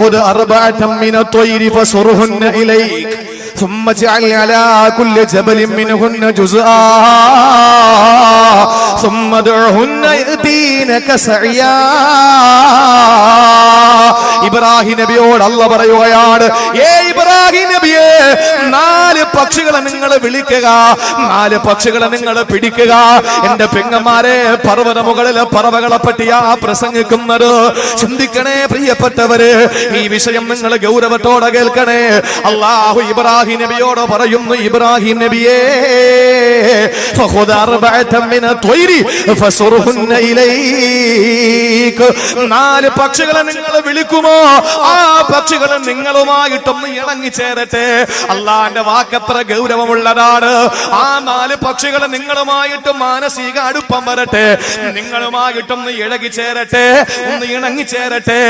خذ أربعة من الطير فصرهن إليك ثم اجعل على كل جبل منهن جزءا ثم ادعهن يأتينك سعيا. ഇബ്രാഹിം നബിയോട് അല്ലാഹു പറയുകയാണ്, ഇബ്രാഹിം നബിയേ, 4 പക്ഷികളെ നിങ്ങൾ വിളിക്കുക, 4 പക്ഷികളെ നിങ്ങൾ പിടിക്കുക. എന്റെ പെങ്ങന്മാരെ, പർവ്വത മുകളിലെ പറവകളെ പറ്റിയാ പ്രസംഗിക്കുന്നത്. ചിന്തിക്കണേ പ്രിയപ്പെട്ടവര്, ഈ വിഷയം നിങ്ങൾ ഗൗരവത്തോടെ കേൾക്കണേ. അല്ലാഹു ഇബ്രാഹിം നബിയോട് പറയുന്നു, ഇബ്രാഹിം നബിയേ, ഫഖുദ് അർബഅതൻ മിന ത്വയ്രി ഫസുർഹുന്ന ഇലൈക. 4 പക്ഷികളെ നിങ്ങൾ വിളിക്കുമോ? ആ പക്ഷികൾ നിങ്ങളുമായിട്ടൊന്ന് ഇണങ്ങിച്ചേരട്ടെ. അള്ളാന്റെ വാക്കത്ര ഗൗരവമുള്ളതാണ്. ആ 4 പക്ഷികൾ നിങ്ങളുമായിട്ട് മാനസിക അടുപ്പം വരട്ടെ, നിങ്ങളുമായിട്ടൊന്ന് ഇഴകിച്ചേരട്ടെ, ഒന്ന് ഇണങ്ങിച്ചേരട്ടെ.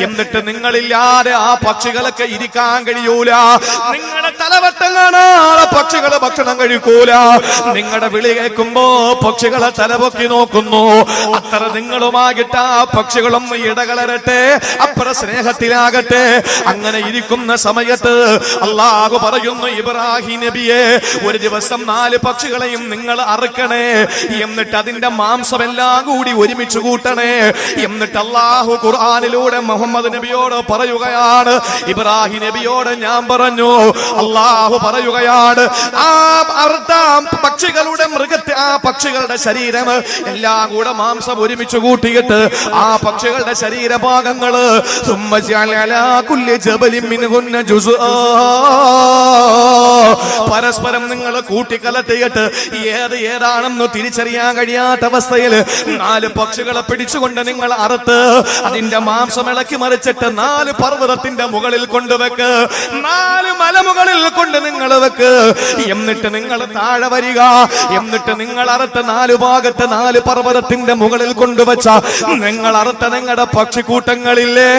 എന്നിട്ട് നിങ്ങളില്ലാതെ ആ പക്ഷികളൊക്കെ ഇരിക്കാൻ കഴിയൂല. നിങ്ങളുടെ തലവട്ടം കാണാതെ പക്ഷികൾ ഭക്ഷണം കഴിക്കൂല. നിങ്ങളുടെ വിളി കേൾക്കുമ്പോ പക്ഷികളെ തലപൊക്കി നോക്കുന്നു. അത്ര നിങ്ങളുമായിട്ട് ആ പക്ഷികളൊന്ന് ഇടകലരട്ടെ, അപ്പുറ സ്നേഹത്തിലാകട്ടെ. അങ്ങനെ ഇരിക്കുന്ന സമയത്ത് അല്ലാഹു പറയുന്നു, ഇബ്രാഹിം നബിയെ, ഒരു ദിവസം 4 പക്ഷികളെയും നിങ്ങൾ അറുക്കണേ. എന്നിട്ട് അതിന്റെ മാംസമെല്ലാം കൂടി ഒരുമിച്ച് കൂട്ടണേ. എന്നിട്ട് അല്ലാഹു ഖുർആനിലൂടെ മുഹമ്മദ് നബിയോട് പറയുകയാണ്, ഇബ്രാഹിം നബിയോട് ഞാൻ പറഞ്ഞു, അല്ലാഹു പറയുകയാണ്, ആ പക്ഷികളുടെ ആ പക്ഷികളുടെ ശരീരം എല്ലാം കൂടെ മാംസം ഒരുമിച്ച് കൂട്ടിയിട്ട് ആ പക്ഷികളുടെ ശരീരഭാഗങ്ങള് പരസ്പരം നിങ്ങൾ കൂട്ടിക്കലട്ടിയിട്ട് ഏതാണെന്ന് തിരിച്ചറിയാൻ കഴിയാത്ത അവസ്ഥയിൽ 4 പക്ഷികളെ പിടിച്ചുകൊണ്ട് നിങ്ങൾ അറുത്ത് അതിന്റെ മാംസം ഇളക്കി മറിച്ചിട്ട് 4 പർവ്വതത്തിന്റെ മുകളിൽ കൊണ്ടുവെക്ക്, 4 മലമുകളിൽ കൊണ്ട് നിങ്ങൾ വെക്ക്. എന്നിട്ട് നിങ്ങൾ താഴെ വരിക. എന്നിട്ട് നിങ്ങൾ അറുത്ത 4 ഭാഗത്ത് 4 പർവ്വതത്തിന്റെ മുകളിൽ കൊണ്ടുവച്ച നിങ്ങൾ അറുത്ത നിങ്ങളുടെ പക്ഷിക്കൂട്ടങ്ങളില്ലേ,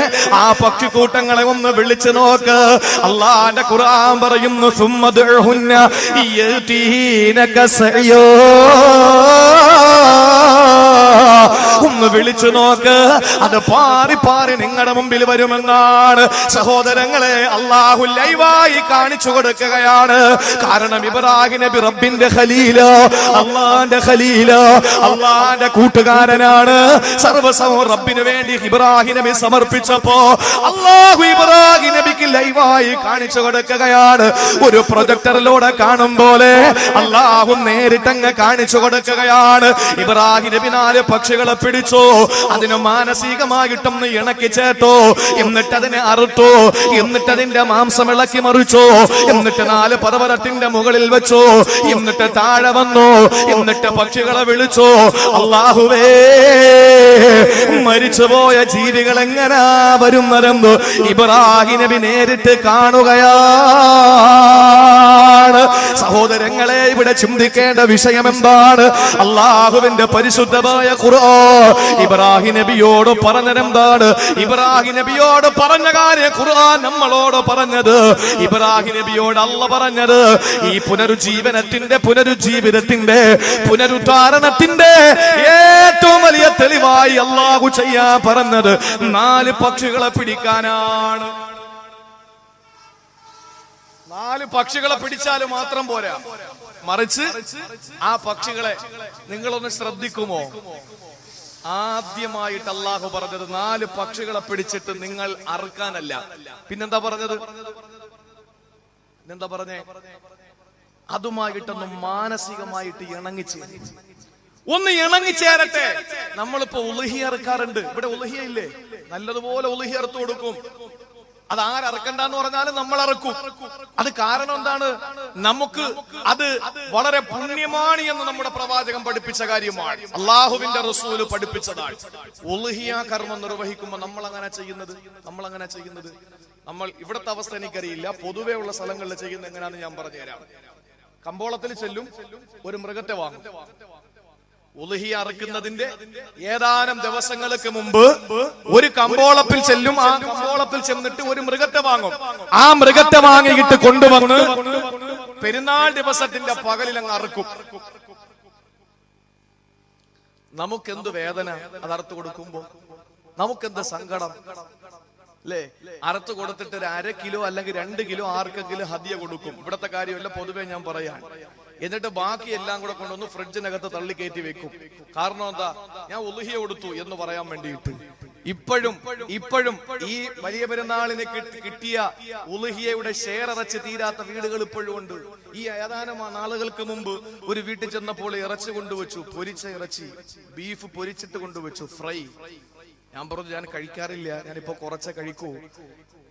ആ പക്ഷിക്കൂട്ടങ്ങളെ ഒന്ന് വിളിച്ചു നോക്ക്. അല്ലാഹുവിന്റെ ഖുർആൻ പറയുന്നു, സുമ്മദ്ഉഹുന്ന യതീനക സഅയോ. ഒന്ന് വിളിച്ചു നോക്ക്, അത് പാറി പാറി നിങ്ങളുടെ മുമ്പിൽ വരുമെന്നാണ്. സഹോദരങ്ങളെ, അല്ലാഹു ലൈവായി കാണിച്ചു കൊടുക്കുകയാണ്. കാരണം ഇബ്രാഹിം നബി റബ്ബിന്റെ ഖലീലോ, അല്ലാഹുവിന്റെ ഖലീലോ, അല്ലാഹുവിന്റെ കൂട്ടുകാരനാണ്. സർവ്വസമം റബ്ബിന് വേണ്ടി ഇബ്രാഹിം നബി സമർപ്പിച്ചപ്പോ അല്ലാഹു ഇബ്രാഹിം നബിക്ക് ലൈവായി കാണിച്ചു കൊടുക്കുകയാണ്. ഒരു പ്രൊജക്ടറിലൂടെ കാണും പോലെ അല്ലാഹു നേരിട്ടങ്ങ് കാണിച്ചു കൊടുക്കുകയാണ്. ഇബ്രാഹിം നബി 4 പക്ഷികളെ പിടിച്ചു, അതിന് മാനസികമായിട്ടൊന്ന് ഇണക്കി ചേർത്തു. എന്നിട്ട് അതിനെ അറുത്തു. എന്നിട്ട് അതിന്റെ മാംസം ഇളക്കി മറിച്ചു. എന്നിട്ട് 4 പർവ്വതത്തിന്റെ മുകളിൽ വെച്ചു. എന്നിട്ട് താഴെ വന്നു. എന്നിട്ട് പക്ഷികളെ വിളിച്ചു, അല്ലാഹുവേ, മരിച്ചുപോയ ജീവികൾ എങ്ങനാ വരുന്നതെന്ന് ഇബ്രാഹിം നബി നേരിട്ട് കാണുകയാണ്. സഹോദരങ്ങളെ, ഇവിടെ ചിന്തിക്കേണ്ട വിഷയം എന്താണ്? അല്ലാഹുവിന്റെ പരിശുദ്ധമായ ഖുർആൻ ഇബ്രാഹിം നബിയോട് പറഞ്ഞതെന്താണ്? ഇബ്രാഹിം നബിയോട് പറഞ്ഞ കാര്യം ഖുർആൻ നമ്മളോട് പറഞ്ഞത്. ഇബ്രാഹിം നബിയോട് അല്ലാഹു പറഞ്ഞത്, ഈ പുനരുജ്ജീവനത്തിന്റെ, പുനരുജ്ജീവിതത്തിന്റെ, പുനരുദ്ധാരണത്തിന്റെ ഏറ്റവും വലിയ തെളിവായി അല്ലാഹു ചെയ്യാൻ പറഞ്ഞത് 4 പക്ഷികളെ പിടിക്കാനാണ്. 4 പക്ഷികളെ പിടിച്ചാലും മാത്രം പോരാ, മറിച്ച് ആ പക്ഷികളെ നിങ്ങളൊന്ന് ശ്രദ്ധിക്കുമോ? ആദ്യമായിട്ട് അല്ലാഹു പറഞ്ഞത് 4 പക്ഷികളെ പിടിച്ചിട്ട് നിങ്ങൾ അറുക്കാനല്ല. പിന്നെന്താ പറഞ്ഞത്? പിന്നെന്താ പറഞ്ഞേ? അതുമായിട്ടൊന്നും മാനസികമായിട്ട് ഇണങ്ങിച്ചേരും, ഒന്ന് ഇണങ്ങിച്ചേരട്ടെ. നമ്മളിപ്പോ ഉളുഹിയ അറുക്കാറുണ്ട്. ഇവിടെ ഉളുഹിയ ഇല്ലേ? നല്ലതുപോലെ ഉളുഹിയ അറുത്തു കൊടുക്കും. അത് ആരറക്കണ്ടെന്ന് പറഞ്ഞാലും നമ്മൾ അറക്കും. അത് കാരണം എന്താണ്? നമുക്ക് അത് വളരെ പുണ്യമാണ് എന്ന് നമ്മുടെ പ്രവാചകൻ പഠിപ്പിച്ച കാര്യമാണ്, അള്ളാഹുവിന്റെ റസൂല് പഠിപ്പിച്ചതാണ്. ഉളുഹിയ കർമ്മം നിർവഹിക്കുമ്പോൾ നമ്മൾ അങ്ങനെ ചെയ്യുന്നത് നമ്മൾ ഇവിടുത്തെ അവസ്ഥ എനിക്കറിയില്ല, പൊതുവെ ഉള്ള സ്ഥലങ്ങളിൽ ചെയ്യുന്നത് എങ്ങനെയാണെന്ന് ഞാൻ പറഞ്ഞുതരാം. കമ്പോളത്തിൽ ചെല്ലും, ഒരു മൃഗത്തെ വാങ്ങും. ഉളുഹിയ അറുക്കുന്നതിന്റെ ഏതാനും ദിവസങ്ങൾക്ക് മുമ്പ് ഒരു കമ്പോളത്തിൽ ചെല്ലും. ആ കമ്പോളത്തിൽ ചെന്നിട്ട് ഒരു മൃഗത്തെ വാങ്ങും. ആ മൃഗത്തെ വാങ്ങിയിട്ട് കൊണ്ടുവന്ന് പെരുന്നാൾ ദിവസത്തിന്റെ പകലിൽ അങ്ങ് അറുക്കും. നമുക്കെന്ത് വേദന അതറുത്ത് കൊടുക്കുമ്പോ, നമുക്കെന്ത് സങ്കടം. അല്ലേ? അറുത്ത് കൊടുത്തിട്ട് ഒരു 1/2 കിലോ അല്ലെങ്കിൽ 2 കിലോ ആർക്കെങ്കിലും ഹദിയ കൊടുക്കും. ഇവിടത്തെ കാര്യമല്ല, പൊതുവെ ഞാൻ പറയാൻ. എന്നിട്ട് ബാക്കി എല്ലാം കൂടെ കൊണ്ടുവന്ന് ഫ്രിഡ്ജിനകത്ത് തള്ളി കയറ്റി വെക്കും. കാരണം എന്താ? ഞാൻ ഉളുഹിയ കൊടുത്തു എന്ന് പറയാൻ വേണ്ടിയിട്ട്. ഇപ്പോഴും ഈ വലിയ പെരുന്നാളിന് കിട്ടിയ ഉളുഹിയയുടെ ഷെയർ ഇറച്ചി തീരാത്ത വീടുകൾ ഇപ്പോഴും ഉണ്ട്. ഈ ഏതാനും നാളുകൾക്ക് മുമ്പ് ഒരു വീട്ടിൽ ചെന്നപ്പോൾ ഇറച്ചി കൊണ്ടുവച്ചു, പൊരിച്ച ഇറച്ചി, ബീഫ് പൊരിച്ചിട്ട് കൊണ്ടുവച്ചു, ഫ്രൈ. ഞാൻ പറഞ്ഞു ഞാൻ കഴിക്കാറില്ല, ഞാനിപ്പോ കുറച്ചേ കഴിക്കൂ.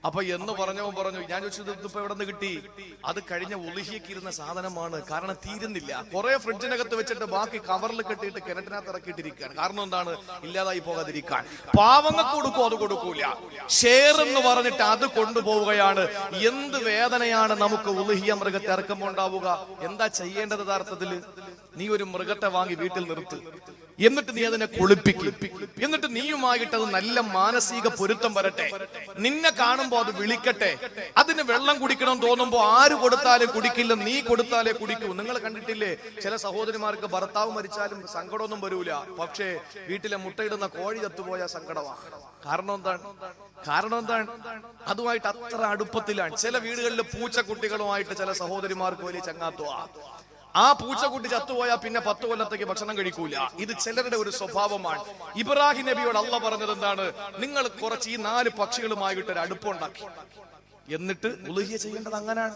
അപ്പൊ എന്ന് പറഞ്ഞവൻ പറഞ്ഞു, ഞാൻ ചോദിച്ചത് ഇതിപ്പോ എവിടെ നിന്ന് കിട്ടി? അത് കഴിഞ്ഞ ഉളുഹിയക്ക് ഇരുന്ന സാധനമാണ്. കാരണം തീരുന്നില്ല. കുറെ ഫ്രിഡ്ജിനകത്ത് വെച്ചിട്ട് ബാക്കി കവറിൽ കെട്ടിയിട്ട് കിണറ്റിനകത്ത് ഇറക്കിയിട്ടിരിക്കുകയാണ്. കാരണം എന്താണ്? ഇല്ലാതായി പോകാതിരിക്കാൻ. പാവങ്ങൾക്ക് കൊടുക്കും, അത് കൊടുക്കൂല. ഷെയർ എന്ന് പറഞ്ഞിട്ട് അത് കൊണ്ടുപോവുകയാണ്. എന്ത് വേദനയാണ് നമുക്ക് ഉളുഹിയ മൃഗത്തെ ഇറക്കുമ്പോൾ ഉണ്ടാവുക. എന്താ ചെയ്യേണ്ടത് യഥാർത്ഥത്തില്? നീ ഒരു മൃഗത്തെ വാങ്ങി വീട്ടിൽ നിർത്ത്, എന്നിട്ട് നീ അതിനെ കുളിപ്പിക്കും, എന്നിട്ട് നീയുമായിട്ട് അത് നല്ല മാനസിക പൊരുത്തം വരട്ടെ. നിന്നെ കാണുമ്പോ അത് വിളിക്കട്ടെ. അതിന് വെള്ളം കുടിക്കണം തോന്നുമ്പോ ആര് കൊടുത്താലും കുടിക്കില്ല, നീ കൊടുത്താലേ കുടിക്കൂ. നിങ്ങൾ കണ്ടിട്ടില്ലേ, ചില സഹോദരിമാർക്ക് ഭർത്താവ് മരിച്ചാലും സങ്കടമൊന്നും വരൂല, പക്ഷേ വീട്ടിലെ മുട്ടയിടുന്ന കോഴി ചത്തുപോയ സങ്കടമാണ്. കാരണം എന്താണ്? അതുമായിട്ട് അത്ര അടുപ്പത്തിലാണ്. ചില വീടുകളിൽ പൂച്ചക്കുട്ടികളുമായിട്ട് ചില സഹോദരിമാർക്ക് വലിയ ചങ്ങാത്തുവാ. ആ പൂച്ചക്കുട്ടി ചത്തുപോയാൽ പിന്നെ 10 കൊല്ലത്തേക്ക് ഭക്ഷണം കഴിക്കൂല. ഇത് ചിലരുടെ ഒരു സ്വഭാവമാണ്. ഇബ്രാഹിം നബിയോട് അള്ളാഹ് പറഞ്ഞത് എന്താണ്? നിങ്ങൾ കുറച്ച് ഈ 4 പക്ഷികളുമായിട്ട് ഒരു അടുപ്പമുണ്ടാക്കി, എന്നിട്ട് ഉളുഹിയ ചെയ്യേണ്ടത് അങ്ങനെയാണ്.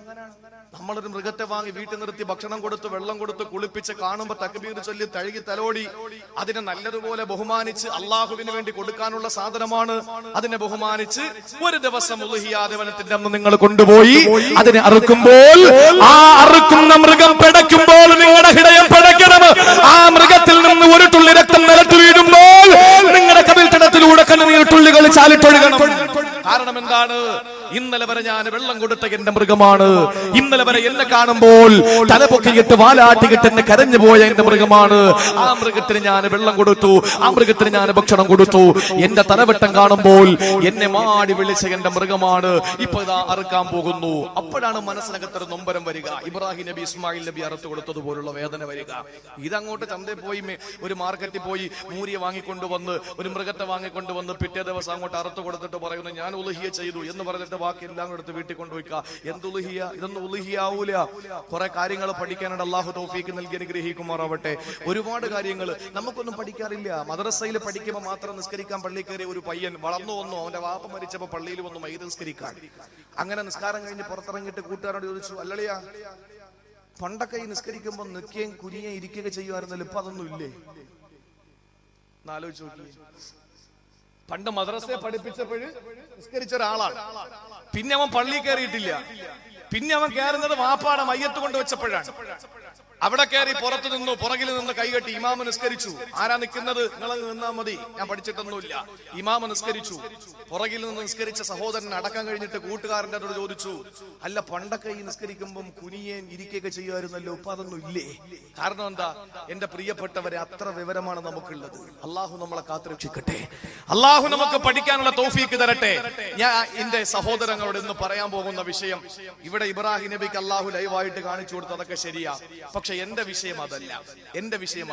നമ്മളൊരു മൃഗത്തെ വാങ്ങി വീട്ടിൽ നിർത്തി ഭക്ഷണം കൊടുത്ത് വെള്ളം കൊടുത്ത് കുളിപ്പിച്ച് കാണുമ്പോ തക്ബീർ ചൊല്ലി തഴുകി തലോടി അതിനെ നല്ലതുപോലെ ബഹുമാനിച്ച് അള്ളാഹുവിന് വേണ്ടി കൊടുക്കാനുള്ള സാധനമാണ്. അതിനെ ബഹുമാനിച്ച് ഒരു ദിവസം ഉളുഹിയ ദിവസത്തിന്റെ അന്ന് നിങ്ങൾ കൊണ്ടുപോയി അതിനെ അറുക്കുമ്പോൾ, ആ അറുക്കുന്ന മൃഗം പിടയ്ക്കുമ്പോൾ നിങ്ങളുടെ ഹൃദയം പിടയ്ക്കണം. ആ മൃഗത്തിൽ നിന്ന് ഒരു തുള്ളി രക്തം നിലത്ത് വീഴുമ്പോൾ നിങ്ങളുടെ കവിൾത്തടത്തിലൂടെ കണ്ണുനീർ തുള്ളികൾ ചാലിട്ടൊഴുകണം. കാരണം എന്താണ്? ഇന്നലെ വരെ ഞാൻ വെള്ളം കൊടുത്ത എന്റെ മൃഗമാണ്. ഇന്നലെ വരെ എന്നെ കാണുമ്പോൾ തലപൊക്കിയിട്ട് വാലാട്ടിയിട്ട് എന്നെ കരഞ്ഞു പോയ എന്റെ മൃഗമാണ്. ആ മൃഗത്തിന് ഞാൻ വെള്ളം കൊടുത്തു, ആ മൃഗത്തിന് ഞാൻ ഭക്ഷണം കൊടുത്തു. എന്റെ തലവെട്ടം കാണുമ്പോൾ എന്നെ മാടി വിളിച്ച എന്റെ മൃഗമാണ്. ഇപ്പൊ ഇതാ അറുക്കാൻ പോകുന്നു. അപ്പോഴാണ് മനസ്സിനകത്തൊരു നൊമ്പരം വരിക. ഇബ്രാഹിം നബി ഇസ്മായിൽ നബി അറുത്ത് കൊടുത്തതുപോലുള്ള വേദന വരിക. ഇതങ്ങോട്ട് ചന്തയിൽ പോയി, ഒരു മാർക്കറ്റിൽ പോയി മൂരിയെ വാങ്ങിക്കൊണ്ടുവന്ന്, ഒരു മൃഗത്തെ വാങ്ങിക്കൊണ്ടുവന്ന് പിറ്റേ ദിവസം അങ്ങോട്ട് അറുത്ത് കൊടുത്തിട്ട് പറയുന്നു ഞാൻ ഉളുഹിയ ചെയ്തു എന്ന് പറഞ്ഞിട്ട് ബാക്കി എല്ലാം എടുത്ത് വീട്ടിൽ കൊണ്ടുപോയിക്ക. എന്തുലുഹിയ? ഇതൊന്നും ഉളുഹിയാവൂല. കുറെ കാര്യങ്ങൾ പഠിക്കാനായിട്ട് അള്ളാഹു തൗഫീക്ക് നൽകി അനുഗ്രഹിക്കുമാറാവട്ടെ. ഒരുപാട് കാര്യങ്ങൾ നമുക്കൊന്നും പഠിക്കാറില്ല. മദ്രസയിൽ പഠിക്കുമ്പോൾ മാത്രം നിസ്കരിക്കാൻ പള്ളിയിൽ കയറിയ ഒരു പയ്യൻ വളർന്നു വന്നു. അവന്റെ വാപ്പ മരിച്ചപ്പോ പള്ളിയിൽ വന്നു മൈദ നിസ്കരിക്കാൻ. അങ്ങനെ നിസ്കാരം കഴിഞ്ഞ് പുറത്തിറങ്ങിയിട്ട് കൂട്ടുകാരോട് ചോദിച്ചു, അല്ലളിയാ പണ്ടൊക്കെ ഈ നിസ്കരിക്കുമ്പോ നിൽക്കുകയും കുനിയുകയും ഇരിക്കുകയും ചെയ്യുമായിരുന്നല്ലോ, ഇപ്പൊ അതൊന്നും ഇല്ലേ? ആലോചിച്ച് നോക്കി. പണ്ട് മദ്രസയെ പഠിപ്പിച്ചപ്പോഴ് നിസ്കരിച്ച ഒരാളാണ്. പിന്നെ അവൻ പള്ളി കയറിയിട്ടില്ല. പിന്നെ അവൻ കയറുന്നത് വാപ്പാടെ മയ്യത്ത് കൊണ്ട് വെച്ചപ്പോഴാണ്. അവിടെ കയറി പുറത്തു നിന്നു, പുറകിൽ നിന്ന് കൈകെട്ടി ഇമാമ നിസ്കരിച്ചു. ആരാ നിൽക്കുന്നത്? നിങ്ങളങ്ങ് നിന്നാ മതി, ഞാൻ പഠിച്ചിട്ടൊന്നുമില്ല. ഇമാമ നിസ്കരിച്ചു. പുറകിൽ നിന്ന് നിസ്കരിച്ച സഹോദരൻ അടക്കം കഴിഞ്ഞിട്ട് കൂട്ടുകാരൻ്റെ അടുത്ത് ചോദിച്ചു, അല്ല പണ്ടൊക്കെ ഈ നിസ്കരിക്കുമ്പം കുനിയേൻ ഇരിക്കുകയൊക്കെ ചെയ്യുമായിരുന്നല്ലോ, ഇപ്പൊ അതൊന്നും ഇല്ലേ? കാരണം എന്താ? എന്റെ പ്രിയപ്പെട്ടവരെ, അത്ര വിവരമാണ് നമുക്കുള്ളത്. അള്ളാഹു നമ്മളെ കാത്തുരക്ഷിക്കട്ടെ. അള്ളാഹു നമുക്ക് പഠിക്കാനുള്ള തൗഫീക്ക് തരട്ടെ. ഞാൻ എന്റെ സഹോദരങ്ങളോട് ഇന്ന് പറയാൻ പോകുന്ന വിഷയം, ഇവിടെ ഇബ്രാഹിം നബിക്ക് അള്ളാഹു ലൈവായിട്ട് കാണിച്ചു കൊടുത്തു, അതൊക്കെ ശരിയാ. പക്ഷെ എന്റെ വിഷയം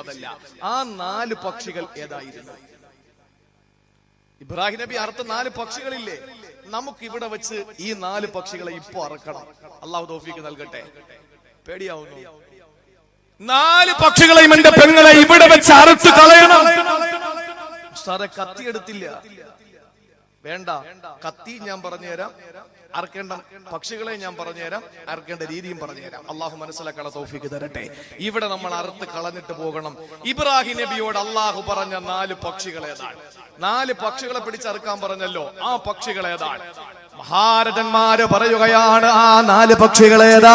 അതല്ല. ആ 4 പക്ഷികൾ ഏതായിരുന്നു? ഇബ്രാഹിം നബി അറുത്ത 4 പക്ഷികളില്ലേ? നമുക്ക് ഇവിടെ വെച്ച് ഈ 4 പക്ഷികളെ ഇപ്പൊ അറക്കണം. അള്ളാഹു തൗഫീക്ക് നൽകട്ടെ. പേടിയാവുന്നു. 4 പക്ഷികളെയും എന്റെ പെങ്ങളെ ഇവിടെ വെച്ച് അറുത്ത് കളയണം. ഉസ്താദെ കത്തിയെടുത്തില്ല, വേണ്ട, കത്തി ഞാൻ പറഞ്ഞുതരാം. അറക്കേണ്ട പക്ഷികളെ ഞാൻ പറഞ്ഞുതരാം, അറക്കേണ്ട രീതിയും പറഞ്ഞുതരാം. അള്ളാഹു മനസ്സിലാക്കാനുള്ള തൗഫീക്ക് തരട്ടെ. ഇവിടെ നമ്മൾ അറുത്ത് കളഞ്ഞിട്ട് പോകണം. ഇബ്രാഹിം നബിയോട് അള്ളാഹു പറഞ്ഞ 4 പക്ഷികൾ ഏതാണ്? 4 പക്ഷികളെ പിടിച്ചറുക്കാൻ പറഞ്ഞല്ലോ, ആ പക്ഷികൾ ഏതാണ്? മഹാരഥന്മാര് പറയുകയാണ്, ആ 4 പക്ഷികളേതാണ്?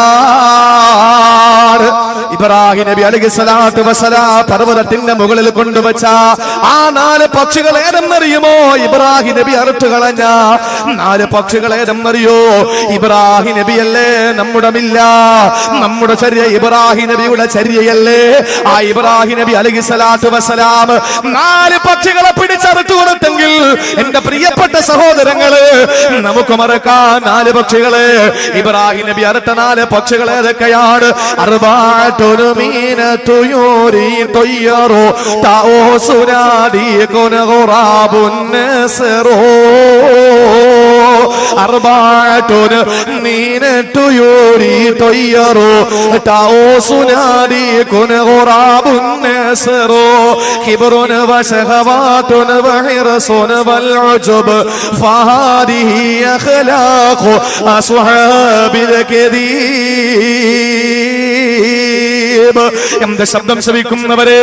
ഇബ്രാഹിം നബി അലൈഹിസ്സലാത്തു വസ്സലാം പർവ്വതത്തിന്റെ മുകളിൽ കൊണ്ടുവച്ച ആ 4 പക്ഷികൾ ഏതെന്നറിയുമോ? ഇബ്രാഹിം നബി അറുത്തു കളഞ്ഞ 4 പക്ഷികൾ ഏതെന്നറിയോ? ഇബ്രാഹിം നബിയല്ലേ നമ്മുടെ മില്ല, നമ്മുടെ ചര്യ ഇബ്രാഹിം നബിയുടെ ചര്യയല്ലേ? ആ ഇബ്രാഹിം നബി അലൈഹിസ്സലാത്തു വസ്സലാം 4 പക്ഷികളെ പിടിച്ചറുത്തു കൊടുത്തെങ്കിൽ എന്റെ പ്രിയപ്പെട്ട സഹോദരങ്ങള്, നമുക്ക് മറക്കാൻ 4 പക്ഷികളെ ഇബ്രാഹിം നബി അറുത്ത 4 പക്ഷികൾ ഏതൊക്കെയാണ്? 4 من الطيور طير طاووس ناديك غراب النسر أربعة من الطيور طير طاووس ناديك غراب النسر كبر وشهوات وحرص والعجب فهذه أخلاق أصحاب الكذب. എന്റെ ശബ്ദം ശ്രവിക്കുന്നവരെ,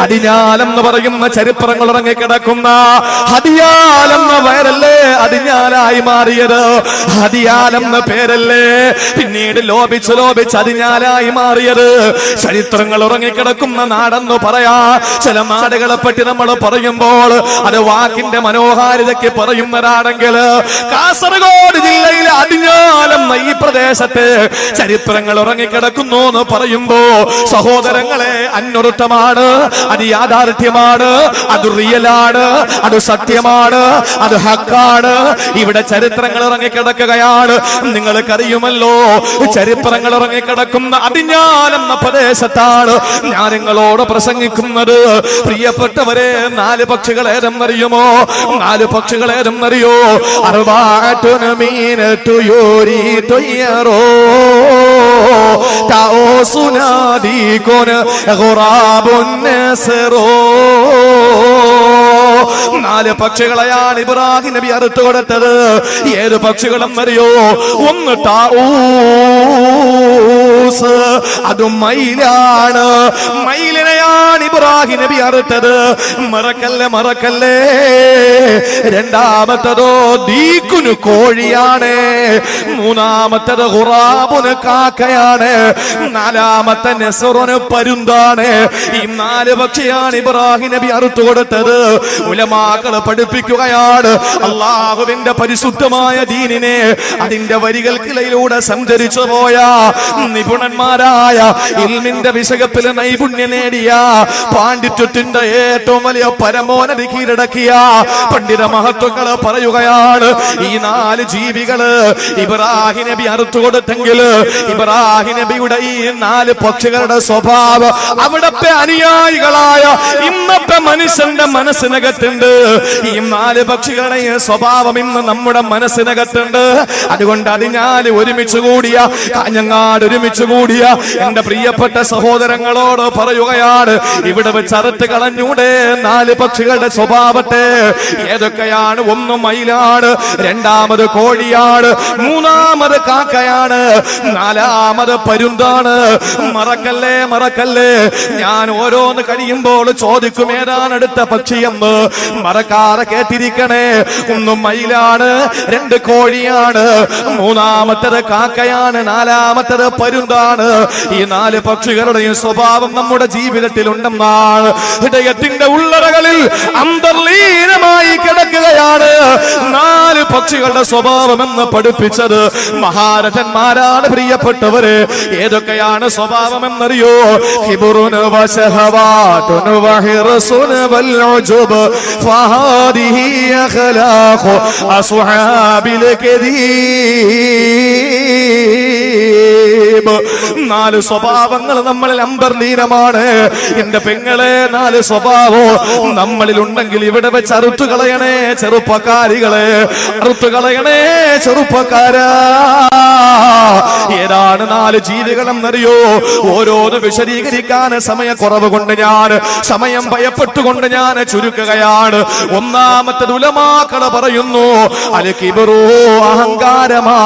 അടിഞ്ഞാലെന്ന് പറയുന്ന ചരിത്രങ്ങൾ ഇറങ്ങിക്കിടക്കുന്ന ഹദിയാലെന്ന വയറല്ലേ അടിഞ്ഞാലായി മാറിയത്? ഹദിയാലെന്ന പേരല്ലേ പിന്നീട് ലോപിച്ച് ലോപിച്ച് അടിഞ്ഞാലായി മാറിയത്? ചരിത്രങ്ങൾ ഉറങ്ങിക്കിടക്കുന്ന നാടെന്ന് പറയാ. ചില നാടുകളെ പറ്റി നമ്മൾ പറയുമ്പോൾ അത് വാക്കിന്റെ മനോഹാരിതയ്ക്ക് പറയുന്നതാണെങ്കിൽ കാസർഗോഡ് ജില്ലയിലെ അടിഞ്ഞാലെന്ന ഈ പ്രദേശത്ത് ചരിത്രങ്ങൾ ഉറങ്ങിക്കിടക്കുന്നു എന്ന് പറയുമ്പോ സഹോദരങ്ങളെ, അന്വർത്ഥമാണ്, അത് യാഥാർത്ഥ്യമാണ്, അത് റിയലാണ്, അത് സത്യമാണ്, അത് ഹക്കാണ്. ഇവിടെ ചരിത്രങ്ങൾ ഇറങ്ങിക്കിടക്കുകയാണ്. നിങ്ങൾക്കറിയുമല്ലോ, ചരിത്രങ്ങൾ ഇറങ്ങിക്കിടക്കുന്ന അടിഞ്ഞാലെന്ന പ്രദേശത്താണ് ഞാൻ നിങ്ങളോട് പ്രസംഗിക്കുന്നത്. പ്രിയപ്പെട്ടവരെ, 4 പക്ഷികൾ ഏതെന്നറിയുമോ? 4 പക്ഷികൾ ഏതെന്നറിയോ? അർബഅത്തുൻ മീനത്തു യൂരി തുയ്യറോ താഊസു നാദീകുൻ ഗുറാബുൻ നസ്റോ. 4 പക്ഷികളെയാണ് ഇബ്രാഹിം നബി അറുത്തു കൊടുത്തത്. ഏത് പക്ഷികളെന്നറിയോ? ഒന്ന് താഊസ്, അത് മയിലാണ്. മയിലിനെയാണ് ഇബ്രാഹിം നബി അറുത്തത്. മറക്കല്ലേ മറക്കല്ലേ. രണ്ടാമത്തതോ ദീക്കുന്, കോഴിയാണ്. മൂന്നാമത്തത് ഖുറാബുന്, കാക്കയാണ്. നാലാമത്തെ നസ്റുന്, പരുന്താണ്. ഈ 4 പക്ഷിയാണ് ഇബ്രാഹിം നബി അറുത്തു കൊടുത്തത്. ഉലമാക്കള് പഠിപ്പിക്കുകയാണ്, അള്ളാഹുവിന്റെ പരിശുദ്ധമായ ദീനിനെ അതിന്റെ വരികൾക്കിടയിലൂടെ സഞ്ചരിച്ചു പോയ നിപുണന്മാരായ ഇൽമിന്റെ വിഷയത്തിൽ നൈപുണ്യം നേടിയ പാണ്ഡിത്യത്തിന്റെ ഏറ്റവും വലിയ പരമോന്നതി കീഴടക്കിയ പണ്ഡിത മഹത്വങ്ങള് പറയുകയാണ്, ഈ 4 ജീവികള് ഇബ്രാഹിം നബി അറുത്തു കൊടുത്തെങ്കിൽ ഇബ്രാഹിം നബിയുടെ ഈ 4 പക്ഷികളുടെ സ്വഭാവം അവിടത്തെ അനുയായികളായ ഇന്നത്തെ മനുഷ്യന്റെ മനസ്സിനകത്തുണ്ട്. ഈ 4 പക്ഷികളുടെ സ്വഭാവം ഇന്ന് നമ്മുടെ മനസ്സിനകത്തുണ്ട്. അതുകൊണ്ട് അതിനാല് ഒരുമിച്ച് കൂടിയ, കാഞ്ഞങ്ങാട് ഒരുമിച്ച് കൂടിയ എന്റെ പ്രിയപ്പെട്ട സഹോദരങ്ങളോട് പറയുകയാണ്, ഇവിടെ വെച്ച് അറുത്ത് കളഞ്ഞൂടെ 4 പക്ഷികളുടെ സ്വഭാവത്തെ? ഏതൊക്കെയാണ്? ഒന്ന് മയിലാണ്, രണ്ടാമത് കോഴിയാണ്, മൂന്നാമത് കാക്കയാണ്, നാലാമത് പരുന്താണ്. മറക്കല്ലേ മറക്കല്ലേ, ഞാൻ ഓരോന്ന് കഴിയുമ്പോൾ ചോദിക്കും ഏതാണ് അടുത്ത പക്ഷിയെന്ന്. മറക്കാതെ കേട്ടിരിക്കണേ. ഒന്ന് മയിലാണ്, 2 കോഴിയാണ്, മൂന്നാമത്തത് കാക്കയാണ്, നാലാമത്തത് പരുന്താണ്. ഈ 4 പക്ഷികളുടെയും സ്വഭാവം നമ്മുടെ ജീവിതത്തിൽ ഉണ്ടെന്നാണ് ഹൃദയത്തിന്റെ ഉള്ളറകളിൽ അന്തർലീനമായി കിടക്കുകയാണ് 4 പക്ഷികളുടെ സ്വഭാവം എന്ന് പഠിപ്പിച്ചത് മഹാരഥന്മാരാണ്. പ്രിയപ്പെട്ടവരെ, ഏതൊക്കെയാണ് സ്വഭാവം എന്നറിയോ? ഹിബ്റുൻ വശഹവാതുൻ വഹിർസുൻ വൽഉജുബ് ഫഹാദിഹി അഖ്ലാഖു അസ്ഹാബിൽ കദീബ്. 4 സ്വഭാവങ്ങൾ നമ്മളിൽ അന്തർലീനമാണ്. എന്റെ പെങ്ങളെ, 4 സ്വഭാവം നമ്മളിൽ ഉണ്ടെങ്കിൽ ഇവിടെ വെച്ച് അറുത്തു കളയണേ ചെറുപ്പക്കാരികളെ, അറുത്തു കളയണേ ചെറുപ്പക്കാരാ. ഏതാണ് 4 ജീവികളെന്നറിയോ? ഓരോന്ന് വിശദീകരിക്കാൻ സമയക്കുറവ് കൊണ്ട് സമയം ഭയപ്പെട്ടുകൊണ്ട് ഞാൻ ചുരുക്കുകയാണ്. ഒന്നാമത്തെ ഉലമാക്കള് പറയുന്നു, അൽ കിബ്റു, അഹങ്കാരമാണ്.